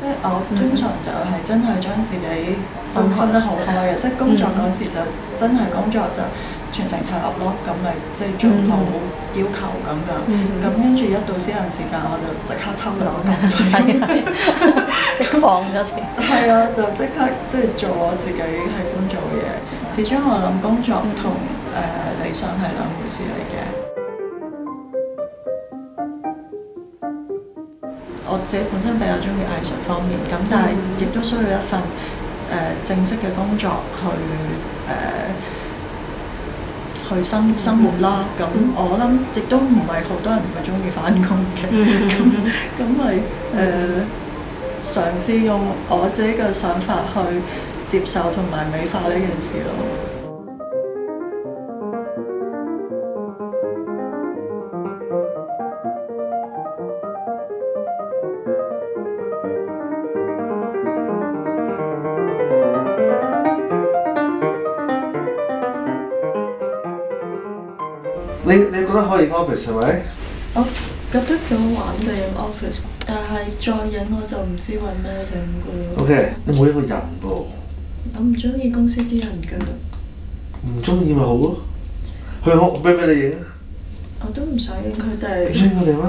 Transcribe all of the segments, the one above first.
即係我通常就係真係將自己都分得好開嘅，即係工作嗰時就真係工作就全程投入咯，咁咪即係做好要求咁樣，咁跟住一到私人時間我就即刻抽兩個釋放咗先。係啊，就即刻即係做我自己喜歡做嘅嘢。始終我諗工作同理想係兩回事嚟嘅。我自己本身比較中意藝術方面，咁但係亦都需要一份正式嘅工作去生活啦。咁我諗亦都唔係好多人會中意返工嘅，咁咪嘗試用我自己嘅想法去接受同埋美化呢件事咯。你覺得可以 office 係咪？我覺得幾好玩嘅影 office，但係再影我就唔知揾咩影嘅咯。OK，你冇一個人噃。我唔中意公司啲人㗎。唔中意咪好咯，去我俾你影。我都唔想影佢哋。唔中意佢哋咩？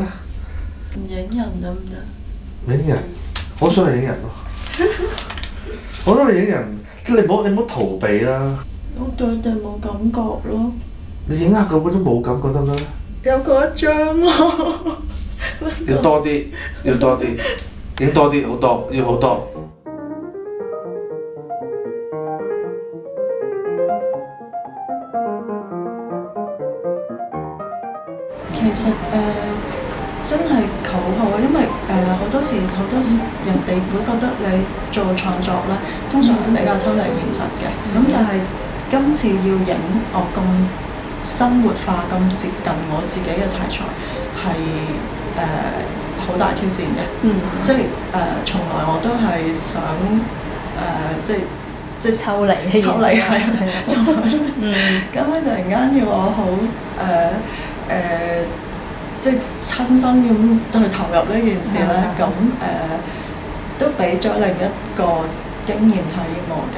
唔影人得唔得？影人，我想嚟影人咯。我覺得你影人，你唔好逃避啦。我對佢哋冇感覺咯。你影下佢嗰種冇感覺得唔得咧？有嗰一張咯。要多啲，要多啲，影多啲，好多，要好多。其實真係好好，因為好多時人哋會覺得你做創作咧，通常係比較抽離現實嘅。咁但係今次要影我咁生活化、咁接近我自己嘅題材，係好大挑戰嘅。即係從來我都係想即係抽離係咁佢突然間要我好即係親身咁去投入呢件事咧，咁都俾咗另一個經驗體驗我嘅。